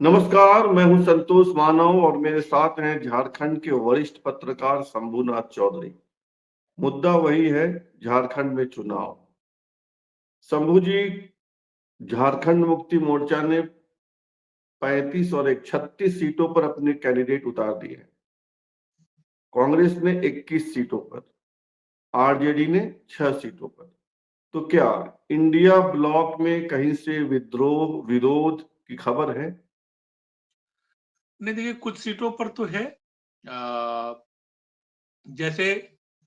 नमस्कार, मैं हूं संतोष मानव और मेरे साथ हैं झारखंड के वरिष्ठ पत्रकार शंभुनाथ चौधरी। मुद्दा वही है, झारखंड में चुनाव। शंभू जी, झारखंड मुक्ति मोर्चा ने 35 और एक 36 सीटों पर अपने कैंडिडेट उतार दिए हैं। कांग्रेस ने 21 सीटों पर, आरजेडी ने 6 सीटों पर। तो क्या इंडिया ब्लॉक में कहीं से विद्रोह विरोध की खबर है? नहीं, देखिए कुछ सीटों पर तो है। जैसे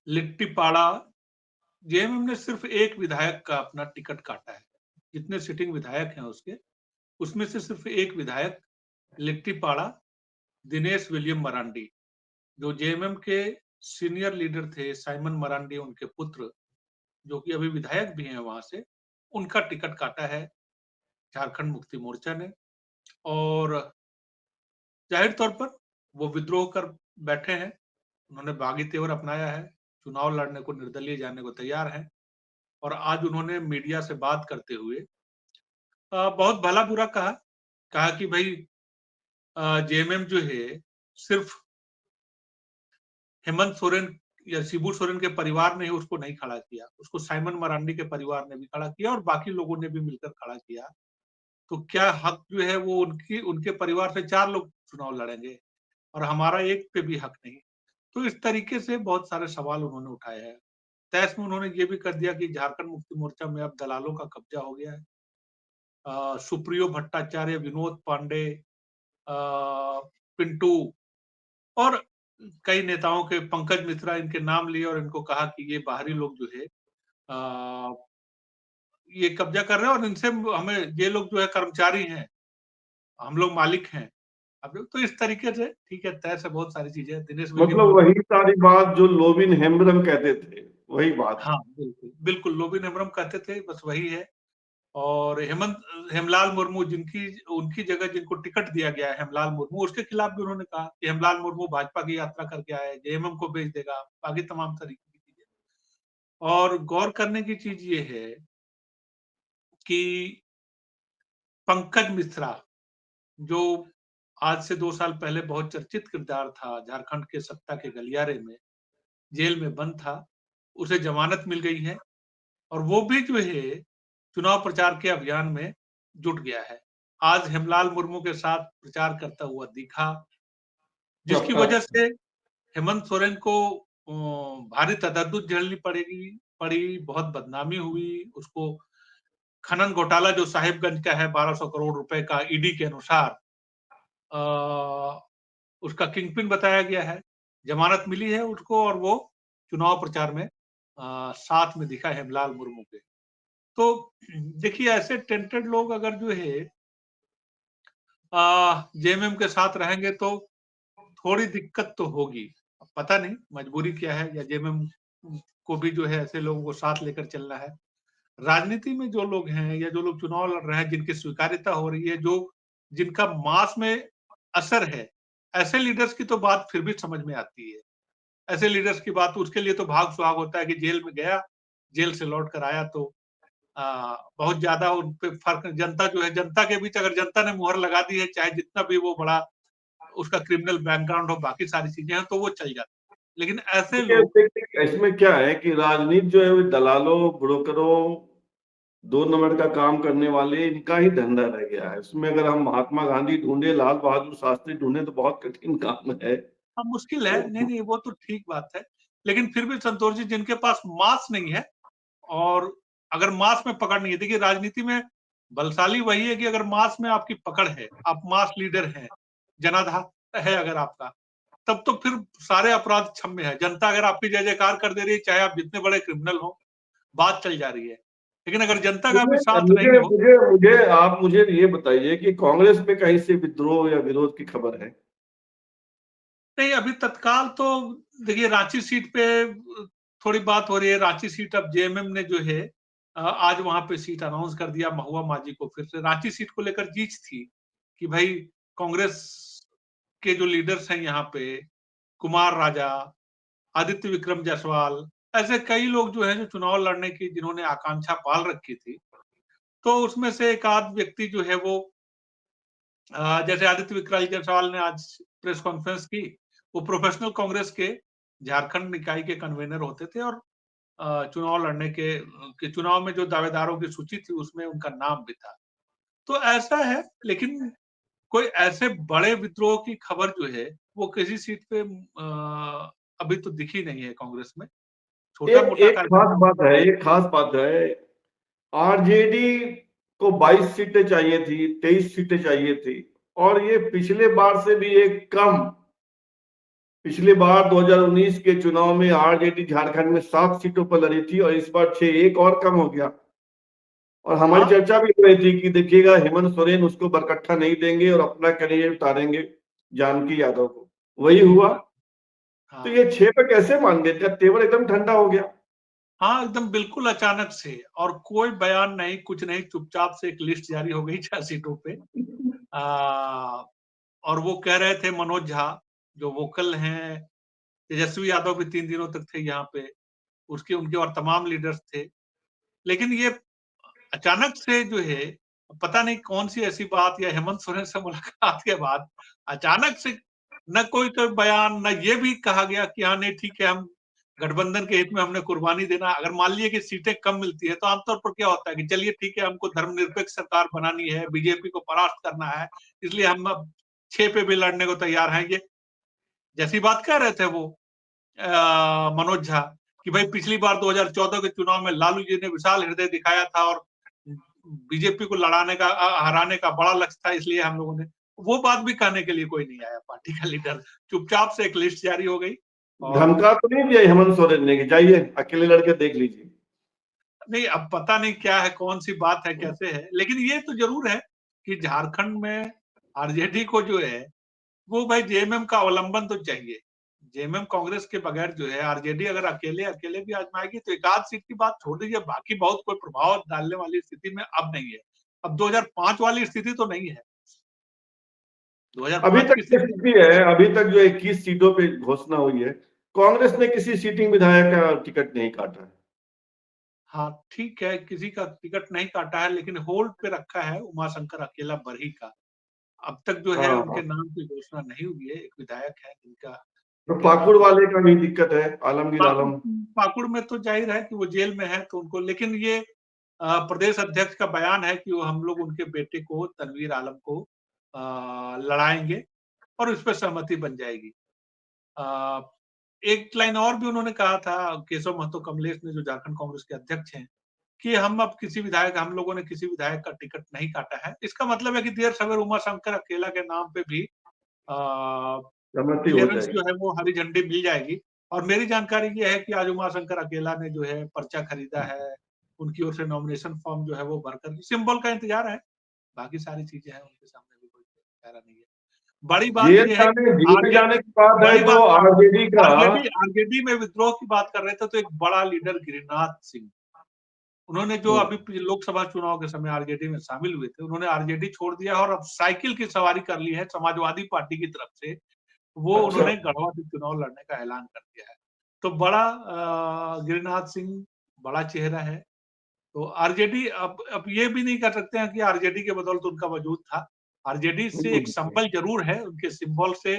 लिट्टीपाड़ा, जेएमएम ने सिर्फ एक विधायक का अपना टिकट काटा है। जितने सिटिंग विधायक हैं उसके, उसमें से सिर्फ एक विधायक लिट्टीपाड़ा, दिनेश विलियम मरांडी, जो जेएमएम के सीनियर लीडर थे, साइमन मरांडी उनके पुत्र, जो कि अभी विधायक भी हैं वहां से, उनका टिकट काटा है झारखंड मुक्ति मोर्चा ने। और जाहिर तौर पर वो विद्रोह कर बैठे हैं। उन्होंने बागी तेवर अपनाया है, चुनाव लड़ने को, निर्दलीय जाने को तैयार हैं। और आज उन्होंने मीडिया से बात करते हुए बहुत भला बुरा कहा। कहा कि भाई जेएमएम जो है सिर्फ हेमंत सोरेन या शिबू सोरेन के परिवार ने ही उसको नहीं खड़ा किया, उसको साइमन मरांडी के परिवार ने भी खड़ा किया और बाकी लोगों ने भी मिलकर खड़ा किया। तो क्या हक जो है वो उनकी उनके परिवार से 4 लोग चुनाव लड़ेंगे और हमारा एक पे भी हक नहीं। तो इस तरीके से बहुत सारे सवाल उन्होंने उठाए हैं। तहस में उन्होंने ये भी कर दिया कि झारखंड मुक्ति मोर्चा में अब दलालों का कब्जा हो गया है। सुप्रियो भट्टाचार्य, विनोद पांडे, पिंटू और कई नेताओं के, पंकज मिश्रा, इनके नाम लिए और इनको कहा कि ये बाहरी लोग जो है ये कब्जा कर रहे हैं और इनसे हमें, ये लोग जो है कर्मचारी हैं, हम लोग मालिक हैं। अब तो इस तरीके से ठीक है, तय से बहुत सारी चीजें दिनेश विलियम मतलब मुर्मू। वही सारी बात जो लोविन हेम्ब्रम कहते थे, वही बात। हाँ, बिल्कुल, बिल्कुल लोबिन हेम्ब्रम कहते थे, बस वही है। और हेमलाल मुर्मू, जिनकी उनकी जगह जिनको टिकट दिया गया है, हेमलाल मुर्मू, उसके खिलाफ भी उन्होंने कहा कि हेमलाल मुर्मू भाजपा की यात्रा करके आए, जेएमएम को बेच देगा, बाकी तमाम तरीके की चीजें। और गौर करने की चीज ये है कि पंकज मिश्रा, जो आज से 2 साल पहले बहुत चर्चित किरदार था, झारखंड के सत्ता के गलियारे में, जेल में बंद था, उसे जमानत मिल गई है और वो भी जो है चुनाव प्रचार के अभियान में जुट गया है। आज हेमलाल मुर्मू के साथ प्रचार करता हुआ दिखा, जिसकी वजह से हेमंत सोरेन को भारी तशद्दुद झेलनी पड़ी, बहुत बदनामी हुई। उसको खनन घोटाला जो साहिबगंज का है 1200 करोड़ रुपए का, ईडी के अनुसार उसका किंगपिन बताया गया है। जमानत मिली है उसको और वो चुनाव प्रचार में साथ में दिखा हेमलाल मुर्मू के। तो देखिए, ऐसे टेंटेड लोग अगर जो है जेएमएम के साथ रहेंगे तो थोड़ी दिक्कत तो होगी। अब पता नहीं मजबूरी क्या है, या जेएमएम को भी जो है ऐसे लोगों को साथ लेकर चलना है। राजनीति में जो लोग हैं या जो लोग चुनाव लड़ रहे हैं, जिनकी स्वीकार्यता हो रही है, जो जिनका मास में असर है, ऐसे लीडर्स की तो बात फिर भी समझ में आती है। ऐसे लीडर्स की बात, उसके लिए तो भाग सुहाग होता है कि जेल में गया, जेल से लौट कर आया तो बहुत ज्यादा उन पे फर्क, जनता जो है, जनता के बीच अगर जनता ने मुहर लगा दी है, चाहे जितना भी वो बड़ा उसका क्रिमिनल बैकग्राउंड हो, बाकी सारी चीजें हैं, तो वो चल जाता है। लेकिन ऐसे देखिए लोग, देखिए, इसमें क्या है कि राजनीति जो है वो दलालों, ब्रोकरों, 2 नंबर का काम करने वाले, इनका ही धंधा रह गया है। उसमें अगर हम महात्मा गांधी ढूंढे, लाल बहादुर शास्त्री ढूंढे तो बहुत कठिन काम है। हाँ, मुश्किल है। तो नहीं, नहीं, वो तो ठीक बात है। लेकिन फिर भी संतोष जी, जिनके पास मास नहीं है और अगर मास में पकड़ नहीं है, देखिए राजनीति में बलशाली वही है कि अगर मास में आपकी पकड़ है, आप मास लीडर हैं, जनाधार है अगर आपका, तब तो फिर सारे अपराध क्षम्य है। जनता अगर आपकी जय जयकार कर दे रही है, चाहे आप जितने बड़े क्रिमिनल हो, बात चल जा रही है। लेकिन अगर जनता का भी मुझे साथ नहीं मुझे हो, मुझे मुझे आप मुझे ये बताइए कि कांग्रेस में कहीं से विद्रोह या विरोध की खबर है? नहीं, अभी तत्काल तो देखिए रांची सीट पे थोड़ी बात हो रही है। रांची सीट अब जेएमएम ने जो है आज वहां पे सीट अनाउंस कर दिया महुआ माझी को। फिर से रांची सीट को लेकर जीत थी कि भाई कांग्रेस के जो लीडर्स हैं यहाँ पे, कुमार राजा, आदित्य विक्रम जायसवाल, ऐसे कई लोग जो हैं जो चुनाव लड़ने की जिन्होंने आकांक्षा पाल रखी थी, तो उसमें से एक आध व्यक्ति जो है वो जैसे आदित्य विक्रल जायसवाल ने आज प्रेस कॉन्फ्रेंस की, वो प्रोफेशनल कांग्रेस के झारखंड निकाय के कन्वीनर होते थे और चुनाव लड़ने के चुनाव में जो दावेदारों की सूची थी उसमें उनका नाम भी था। तो ऐसा है, लेकिन कोई ऐसे बड़े विद्रोह की खबर जो है वो किसी सीट पे अभी तो दिखी नहीं है कांग्रेस में। छोटा एक मोटा एक खास कार्यकर्ता। बात है, एक खास बात है। आरजेडी को 22 सीटें चाहिए थी, 23 सीटें चाहिए थी, और ये पिछले बार से भी एक कम। पिछली बार 2019 के चुनाव में आरजेडी झारखंड में 7 सीटों पर लड़ी थी और इस बार 6, एक और कम हो गया। और हमारी हाँ, चर्चा भी हो रही थी कि देखिएगा हेमंत सोरेन उसको बरकट्ठा नहीं देंगे और अपना कैंडिडेट उतारेंगे जानकी यादव को। वही हुआ। तो हाँ, ये 6 पे कैसे मान गए? क्या तेवर एकदम ठंडा हो गया? हाँ, एकदम बिल्कुल अचानक से, और कोई बयान नहीं, कुछ नहीं, चुपचाप से एक लिस्ट जारी हो गई 6 सीटों पे। आ, और वो कह रहे थे मनोज झा, जो वोकल हैं, तेजस्वी यादव भी 3 दिनों तक थे यहाँ पे, उसके उनके और तमाम लीडर्स थे। लेकिन ये अचानक से जो है, पता नहीं कौन सी ऐसी बात, या हेमंत सोरेन से मुलाकात के बाद अचानक से न कोई कोई बयान, न ये भी कहा गया कि हाँ नहीं ठीक है, हम गठबंधन के हित में हमने कुर्बानी देना। अगर मान लीजिए कि सीटें कम मिलती है तो आमतौर पर क्या होता है कि चलिए ठीक है, हमको धर्मनिरपेक्ष सरकार बनानी है, बीजेपी को परास्त करना है, इसलिए हम अब 6 पे भी लड़ने को तैयार हैं। ये जैसी बात कह रहे थे वो मनोज झा, कि भाई पिछली बार 2014 के चुनाव में लालू जी ने विशाल हृदय दिखाया था और बीजेपी को लड़ाने का हराने का बड़ा लक्ष्य था, इसलिए हम लोगों ने, वो बात भी कहने के लिए कोई नहीं आया पार्टी का लीडर। चुपचाप से एक लिस्ट जारी हो गई। और धमका तो नहीं दिया हेमंत सोरेन ने कि जाइए अकेले लड़के देख लीजिए? नहीं, अब पता नहीं क्या है, कौन सी बात है, कैसे है, लेकिन ये तो जरूर है कि झारखंड में आरजेडी को जो है, वो भाई जेएमएम का अवलंबन तो चाहिए। जेएमएम कांग्रेस के बगैर जो है, आरजेडी अगर अकेले अकेले भी आजमाएगी तो एक आध सीट की बात छोड़ दीजिए, बाकी बहुत कोई प्रभाव डालने वाली स्थिति में अब नहीं है। अब 2005 वाली स्थिति तो नहीं है। अभी 2005 तक की ये स्थिति। स्थिति है, अभी तक जो 21 सीटों पे घोषणा हुई है, कांग्रेस ने किसी सीटिंग विधायक का टिकट नहीं काटा है। हाँ, ठीक है, किसी का टिकट नहीं काटा है, लेकिन होल्ड पे रखा है उमाशंकर अकेला बरही का। अब तक जो है हाँ, उनके हाँ। नाम की घोषणा नहीं हुई है। एक विधायक है जिनका, तो जिनके नाम पाकुड़ की, वाले का भी दिक्कत है, आलमगीर पाकुड़ आलम। पाकुड़ में तो जाहिर है कि वो जेल में है, तो उनको, लेकिन ये प्रदेश अध्यक्ष का बयान है कि वो हम लोग उनके बेटे को, तनवीर आलम को लड़ाएंगे और उस पर सहमति बन जाएगी। अ, एक लाइन और भी उन्होंने कहा था, केशव महतो कमलेश ने, जो झारखंड कांग्रेस के अध्यक्ष हैं, कि हम लोगों ने किसी विधायक का टिकट नहीं काटा है। इसका मतलब है कि देर सवेर उमाशंकर अकेला के नाम पे भी सहमति हो क्लियरेंस जो जाएगी। है वो हरी झंडी मिल जाएगी। और मेरी जानकारी ये है कि आज उमाशंकर अकेला ने जो है पर्चा खरीदा है, उनकी ओर से नॉमिनेशन फॉर्म जो है वो भरकर सिंबल का इंतजार है। बाकी सारी चीजें हैं उनके सामने, भी कोई चारा नहीं है। बड़ी बात यह है कि जेल आरजेडी, जाने की बात है बड़ी तो बात, आरजेडी का। आरजेडी में विद्रोह की बात कर रहे थे, तो एक बड़ा लीडर गिरिनाथ सिंह, उन्होंने जो हम्म, अभी लोकसभा चुनाव के समय आरजेडी में शामिल हुए थे, उन्होंने आरजेडी छोड़ दिया और अब साइकिल की सवारी कर ली है समाजवादी पार्टी की तरफ से। वो अच्छा। उन्होंने गढ़वा से चुनाव लड़ने का ऐलान कर दिया है। तो बड़ा गिरिनाथ सिंह बड़ा चेहरा है। तो आरजेडी अब ये भी नहीं कर सकते हैं कि आरजेडी के बदौलत उनका वजूद था। आरजेडी से एक हम्म, संबल जरूर है, उनके सिंबल से,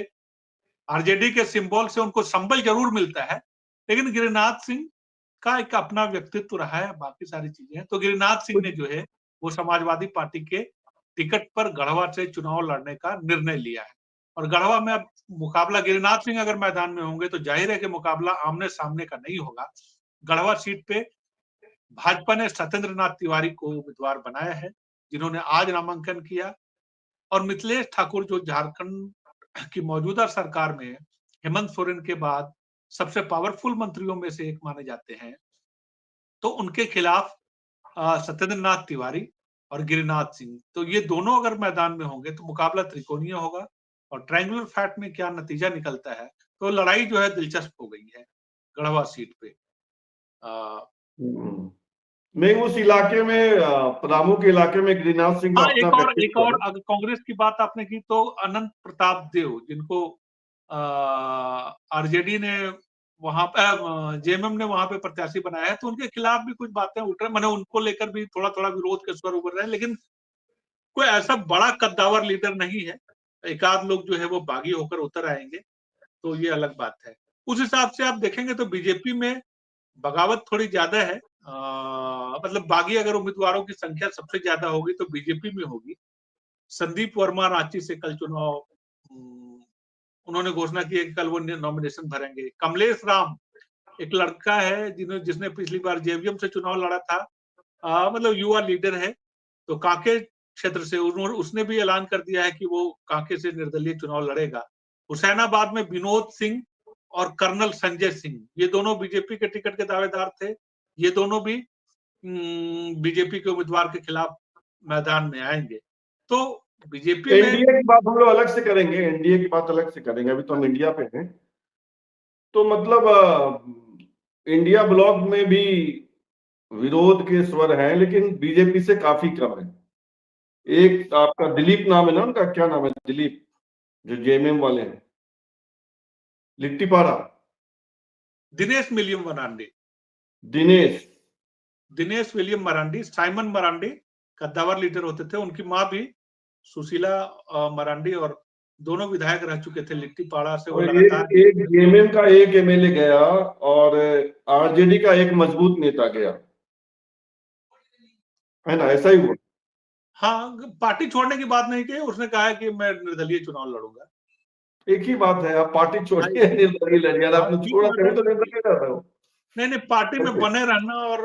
आरजेडी के सिंबल से उनको संबल जरूर मिलता है। लेकिन गिरिनाथ सिंह का एक अपना व्यक्तित्व रहा है, बाकी सारी चीजें हैं। तो गिरिनाथ सिंह ने जो है वो समाजवादी पार्टी के टिकट पर गढ़वा से चुनाव लड़ने का निर्णय लिया है। और गढ़वा में अब मुकाबला, गिरिनाथ सिंह अगर मैदान में होंगे तो जाहिर है कि मुकाबला आमने सामने का नहीं होगा। गढ़वा सीट पे भाजपा ने सत्येंद्र नाथ तिवारी को उम्मीदवार बनाया है, जिन्होंने आज नामांकन किया। और मिथिलेश ठाकुर, जो झारखंड की मौजूदा सरकार में हेमंत सोरेन के बाद सबसे पावरफुल मंत्रियों में से एक माने जाते हैं, तो उनके खिलाफ सत्येंद्र नाथ तिवारी और गिरिनाथ सिंह, तो ये दोनों अगर मैदान में होंगे तो मुकाबला त्रिकोणीय होगा। और ट्रायंगुलर फाइट में क्या नतीजा निकलता है, तो लड़ाई जो है दिलचस्प हो गई है गढ़वा सीट पे। आ, हम्म। नहीं, उस इलाके में पलामू के इलाके में गिरिनाथ सिंह का हाँ, अपना एक व्यक्तित्व और, है। अगर कांग्रेस की बात आपने की तो अनंत प्रताप देव, जिनको आरजेडी ने वहां पर, जेएमएम ने वहां पे प्रत्याशी बनाया है, तो उनके खिलाफ भी कुछ बातें उठ रही, मैंने उनको लेकर भी थोड़ा थोड़ा विरोध के स्वर उभर रहे हैं। लेकिन कोई ऐसा बड़ा कद्दावर लीडर नहीं है, एक आध लोग जो है वो बागी होकर उतर आएंगे, तो ये अलग बात है। उस हिसाब से आप देखेंगे तो बीजेपी में बगावत थोड़ी ज्यादा है, मतलब बागी अगर उम्मीदवारों की संख्या सबसे ज्यादा होगी तो बीजेपी में होगी। संदीप वर्मा रांची से कल चुनाव, उन्होंने घोषणा की है कि कल वो नॉमिनेशन भरेंगे। कमलेश राम एक लड़का है जिसने पिछली बार जेवीएम से चुनाव लड़ा था, मतलब युवा लीडर है, तो कांके क्षेत्र से उसने भी ऐलान कर दिया है कि वो कांके से निर्दलीय चुनाव लड़ेगा। हुसैनाबाद में विनोद सिंह और कर्नल संजय सिंह, ये दोनों बीजेपी के टिकट के दावेदार थे। ये दोनों भी बीजेपी के उम्मीदवार के खिलाफ मैदान में आएंगे। तो बीजेपी में एनडीए की बात हम लोग अलग से करेंगे, एनडीए की बात अलग से करेंगे, अभी तो हम इंडिया पे हैं। तो मतलब इंडिया ब्लॉक में भी विरोध के स्वर हैं, लेकिन बीजेपी से काफी कम है। एक आपका दिलीप नाम है ना, उनका क्या नाम है, दिलीप, जो जेएमएम वाले हैं, Littipara, Dinesh William Marandi, Dinesh William Marandi, Simon Marandi कद्दावर लीडर होते थे। उनकी माँ भी सुशीला मरांडी, और दोनों विधायक रह चुके थे लिट्टीपाड़ा से। वो लगातार एक जेएमएम का एक एमएलए गया और आरजेडी का एक मजबूत नेता गया, है ना, ऐसा ही हुआ। हाँ, पार्टी छोड़ने की बात नहीं की, उसने कहा है कि मैं निर्दलीय चुनाव लड़ूंगा। एक ही बात है, आप पार्टी छोड़िए निर्दलीय लड़िए, आपने छोड़ा तभी तो निर्दलीय लड़ रहे हो। नहीं, पार्टी में बने रहना और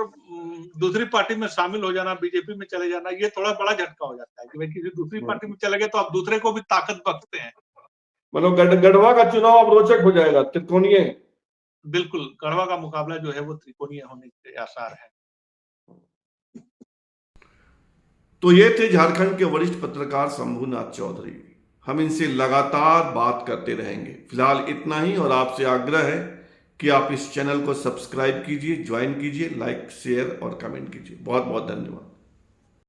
दूसरी पार्टी में शामिल हो जाना, बीजेपी में चले जाना, ये थोड़ा बड़ा झटका हो जाता है कि भाई किसी दूसरी पार्टी में चले गए तो आप दूसरे को भी ताकत बख्शते हैं। मतलब गढ़वा का चुनाव अब रोचक हो जाएगा, त्रिकोणीय। बिल्कुल, गढ़वा का मुकाबला जो है वो त्रिकोणीय होने के आसार है। तो ये थे झारखंड के वरिष्ठ पत्रकार शंभूनाथ चौधरी। हम इनसे लगातार बात करते रहेंगे। फिलहाल इतना ही, और आपसे आग्रह है कि आप इस चैनल को सब्सक्राइब कीजिए, ज्वाइन कीजिए, लाइक, शेयर और कमेंट कीजिए। बहुत बहुत धन्यवाद।